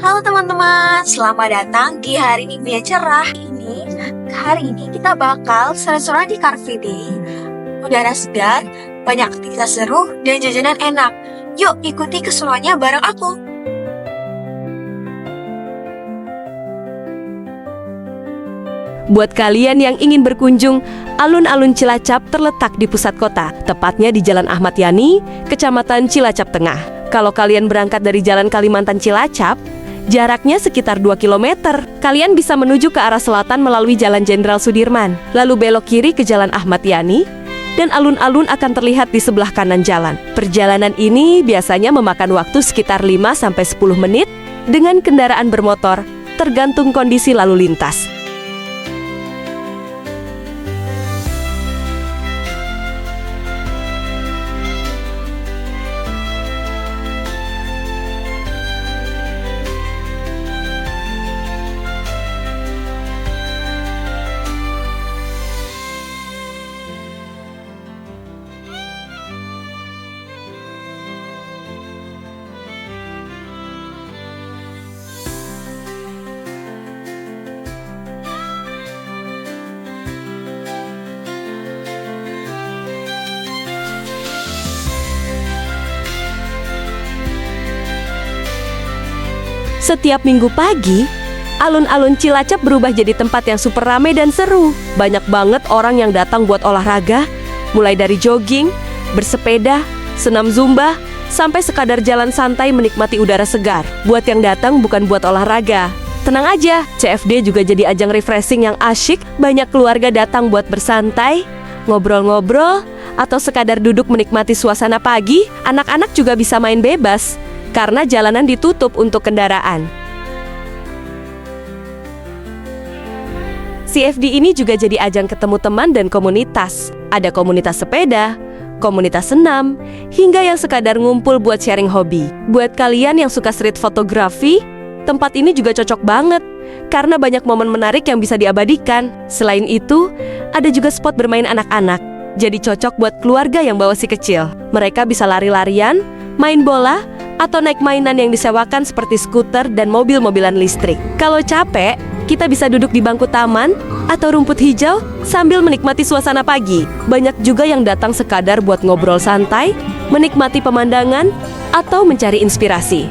Halo teman-teman, selamat datang di hari Minggu yang cerah ini. Hari ini kita bakal seru-seruan di Car Free Day. Udara segar, banyak aktivitas seru, dan jajanan enak. Yuk ikuti keseruannya bareng aku. Buat kalian yang ingin berkunjung, alun-alun Cilacap terletak di pusat kota, tepatnya di Jalan Ahmad Yani, Kecamatan Cilacap Tengah. Kalau kalian berangkat dari Jalan Kalimantan Cilacap, jaraknya sekitar 2 km. Kalian bisa menuju ke arah selatan melalui Jalan Jenderal Sudirman, lalu belok kiri ke Jalan Ahmad Yani, dan alun-alun akan terlihat di sebelah kanan jalan. Perjalanan ini biasanya memakan waktu sekitar 5-10 menit dengan kendaraan bermotor, tergantung kondisi lalu lintas. Setiap minggu pagi, alun-alun Cilacap berubah jadi tempat yang super ramai dan seru. Banyak banget orang yang datang buat olahraga, mulai dari jogging, bersepeda, senam zumba, sampai sekadar jalan santai menikmati udara segar. Buat yang datang bukan buat olahraga, tenang aja, CFD juga jadi ajang refreshing yang asyik. Banyak keluarga datang buat bersantai, ngobrol-ngobrol, atau sekadar duduk menikmati suasana pagi. Anak-anak juga bisa main bebas, karena jalanan ditutup untuk kendaraan. CFD ini juga jadi ajang ketemu teman dan komunitas. Ada komunitas sepeda, komunitas senam, hingga yang sekadar ngumpul buat sharing hobi. Buat kalian yang suka street photography, tempat ini juga cocok banget, karena banyak momen menarik yang bisa diabadikan. Selain itu, ada juga spot bermain anak-anak. Jadi cocok buat keluarga yang bawa si kecil. Mereka bisa lari-larian, main bola, atau naik mainan yang disewakan seperti skuter dan mobil-mobilan listrik. Kalau capek, kita bisa duduk di bangku taman atau rumput hijau sambil menikmati suasana pagi. Banyak juga yang datang sekadar buat ngobrol santai, menikmati pemandangan, atau mencari inspirasi.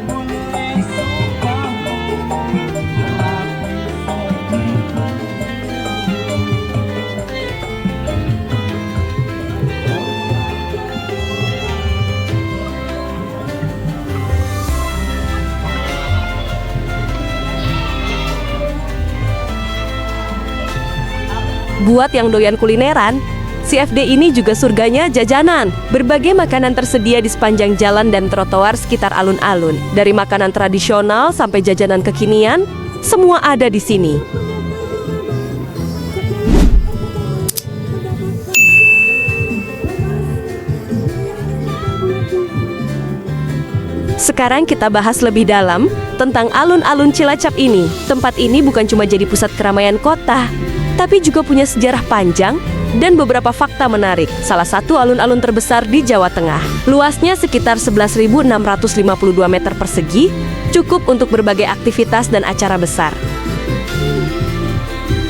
Buat yang doyan kulineran, CFD ini juga surganya jajanan. Berbagai makanan tersedia di sepanjang jalan dan trotoar sekitar alun-alun. Dari makanan tradisional sampai jajanan kekinian, semua ada di sini. Sekarang kita bahas lebih dalam tentang alun-alun Cilacap ini. Tempat ini bukan cuma jadi pusat keramaian kota, tapi juga punya sejarah panjang dan beberapa fakta menarik. Salah satu alun-alun terbesar di Jawa Tengah. Luasnya sekitar 11.652 meter persegi, cukup untuk berbagai aktivitas dan acara besar.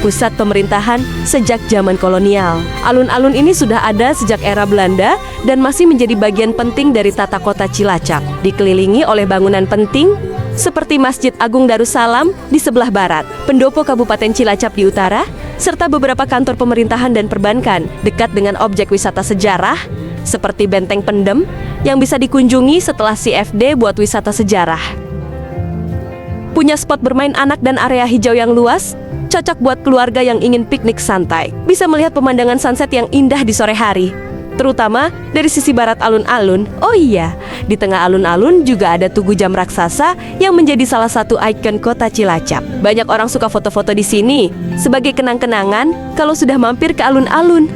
Pusat pemerintahan sejak zaman kolonial. Alun-alun ini sudah ada sejak era Belanda dan masih menjadi bagian penting dari tata kota Cilacap. Dikelilingi oleh bangunan penting seperti Masjid Agung Darussalam di sebelah barat, pendopo Kabupaten Cilacap di utara, serta beberapa kantor pemerintahan dan perbankan dekat dengan objek wisata sejarah seperti Benteng Pendem yang bisa dikunjungi setelah CFD buat wisata sejarah. Punya spot bermain anak dan area hijau yang luas, cocok buat keluarga yang ingin piknik santai. Bisa melihat pemandangan sunset yang indah di sore hari. terutama dari sisi barat alun-alun. Oh iya, di tengah alun-alun juga ada Tugu Jam Raksasa yang menjadi salah satu ikon kota Cilacap. Banyak orang suka foto-foto di sini sebagai kenang-kenangan kalau sudah mampir ke alun-alun.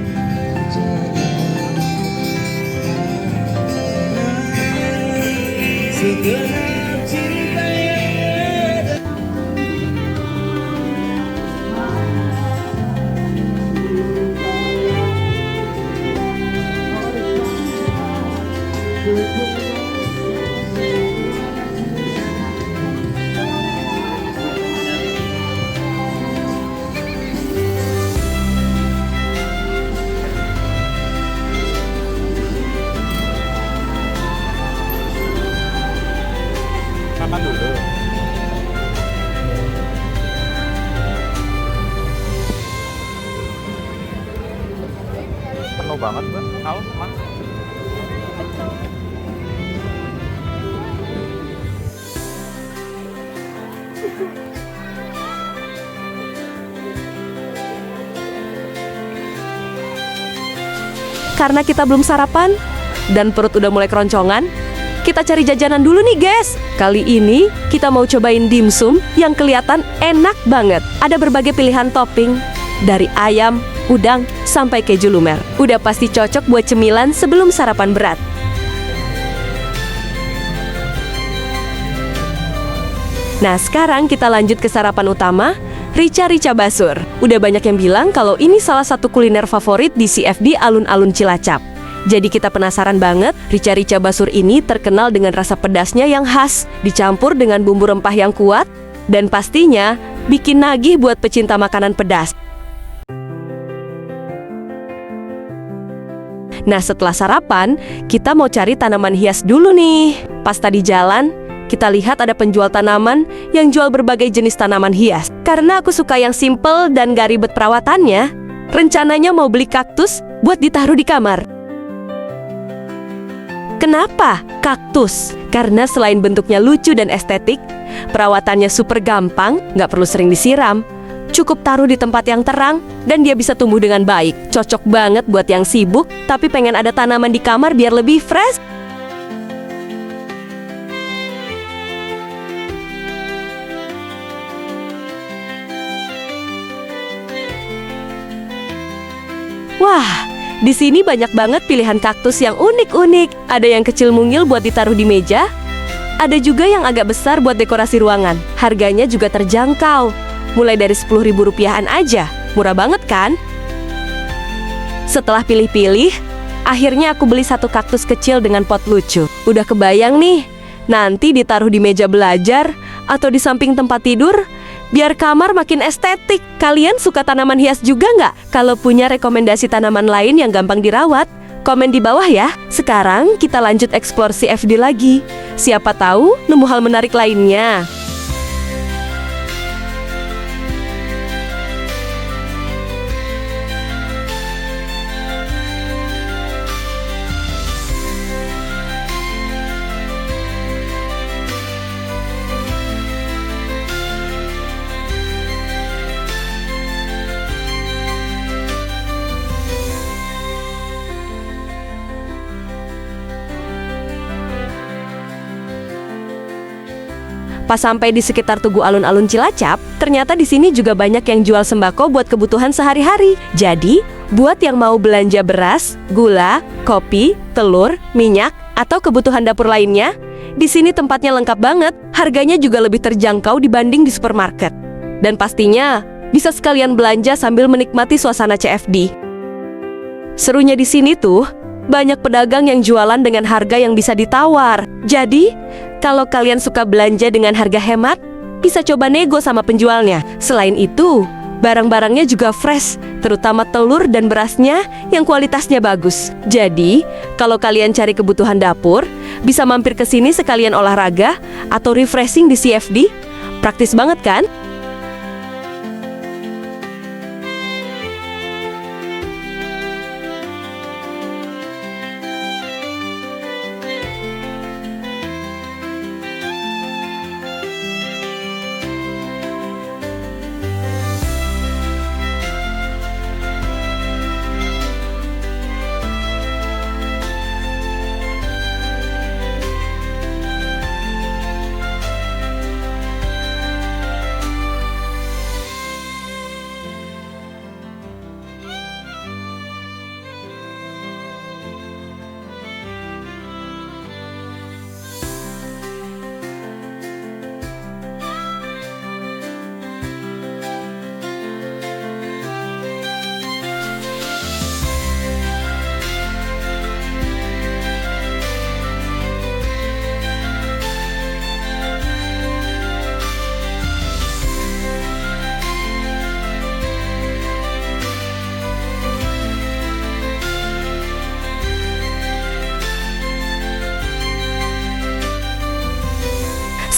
Makan dulu. Penuh banget, Mbak. Tahu, Mas? Karena kita belum sarapan dan perut udah mulai keroncongan, kita cari jajanan dulu nih guys. Kali ini kita mau cobain dimsum yang kelihatan enak banget. Ada berbagai pilihan topping, dari ayam, udang, sampai keju lumer. Udah pasti cocok buat cemilan sebelum sarapan berat. Nah sekarang kita lanjut ke sarapan utama, Rica-Rica Basur. Udah banyak yang bilang kalau ini salah satu kuliner favorit di CFD alun-alun Cilacap. Jadi kita penasaran banget, Rica-Rica Basur ini terkenal dengan rasa pedasnya yang khas, dicampur dengan bumbu rempah yang kuat, dan pastinya bikin nagih buat pecinta makanan pedas. Nah setelah sarapan, kita mau cari tanaman hias dulu nih. Pas tadi jalan, kita lihat ada penjual tanaman yang jual berbagai jenis tanaman hias. Karena aku suka yang simple dan gak ribet perawatannya, rencananya mau beli kaktus buat ditaruh di kamar. Kenapa kaktus? Karena selain bentuknya lucu dan estetik, perawatannya super gampang, nggak perlu sering disiram. Cukup taruh di tempat yang terang, dan dia bisa tumbuh dengan baik. Cocok banget buat yang sibuk, tapi pengen ada tanaman di kamar biar lebih fresh. Wah, di sini banyak banget pilihan kaktus yang unik-unik. Ada yang kecil mungil buat ditaruh di meja. Ada juga yang agak besar buat dekorasi ruangan. Harganya juga terjangkau. Mulai dari Rp10.000-an aja. Murah banget kan? Setelah pilih-pilih, akhirnya aku beli satu kaktus kecil dengan pot lucu. Udah kebayang nih, nanti ditaruh di meja belajar atau di samping tempat tidur, biar kamar makin estetik. Kalian suka tanaman hias juga nggak? Kalau punya rekomendasi tanaman lain yang gampang dirawat, komen di bawah ya. Sekarang kita lanjut eksplor CFD lagi. Siapa tahu nemu hal menarik lainnya. Pas sampai di sekitar Tugu alun-alun Cilacap, ternyata di sini juga banyak yang jual sembako buat kebutuhan sehari-hari. Jadi, buat yang mau belanja beras, gula, kopi, telur, minyak, atau kebutuhan dapur lainnya, di sini tempatnya lengkap banget. Harganya juga lebih terjangkau dibanding di supermarket. Dan pastinya bisa sekalian belanja sambil menikmati suasana CFD. Serunya di sini tuh, banyak pedagang yang jualan dengan harga yang bisa ditawar. Jadi, kalau kalian suka belanja dengan harga hemat, bisa coba nego sama penjualnya. Selain itu, barang-barangnya juga fresh, terutama telur dan berasnya yang kualitasnya bagus. Jadi, kalau kalian cari kebutuhan dapur, bisa mampir ke sini sekalian olahraga atau refreshing di CFD. Praktis banget kan?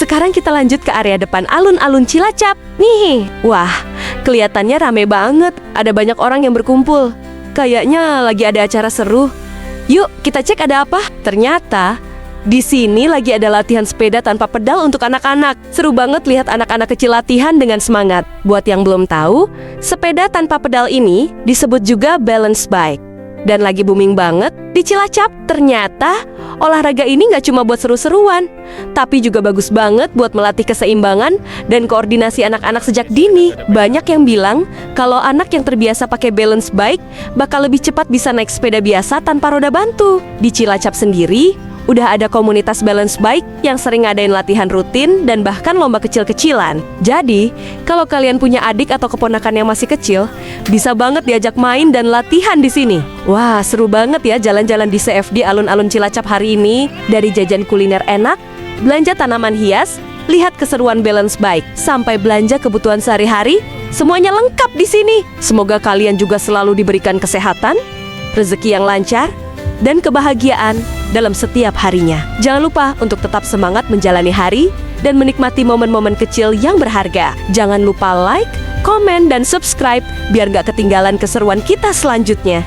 Sekarang kita lanjut ke area depan alun-alun Cilacap. Nih, wah, kelihatannya rame banget. Ada banyak orang yang berkumpul. Kayaknya lagi ada acara seru. Yuk, kita cek ada apa. Ternyata di sini lagi ada latihan sepeda tanpa pedal untuk anak-anak. Seru banget lihat anak-anak kecil latihan dengan semangat. Buat yang belum tahu, sepeda tanpa pedal ini disebut juga balance bike. Dan lagi booming banget di Cilacap. Ternyata olahraga ini nggak cuma buat seru-seruan, tapi juga bagus banget buat melatih keseimbangan dan koordinasi anak-anak sejak dini. Banyak yang bilang kalau anak yang terbiasa pakai balance bike bakal lebih cepat bisa naik sepeda biasa tanpa roda bantu. Di Cilacap sendiri, udah ada komunitas balance bike yang sering ngadain latihan rutin dan bahkan lomba kecil-kecilan. Jadi, kalau kalian punya adik atau keponakan yang masih kecil, bisa banget diajak main dan latihan di sini. Wah, seru banget ya jalan-jalan di CFD alun-alun Cilacap hari ini. Dari jajan kuliner enak, belanja tanaman hias, lihat keseruan balance bike, sampai belanja kebutuhan sehari-hari, semuanya lengkap di sini. Semoga kalian juga selalu diberikan kesehatan, rezeki yang lancar, dan kebahagiaan dalam setiap harinya. Jangan lupa untuk tetap semangat menjalani hari dan menikmati momen-momen kecil yang berharga. Jangan lupa like, komen, dan subscribe biar gak ketinggalan keseruan kita selanjutnya.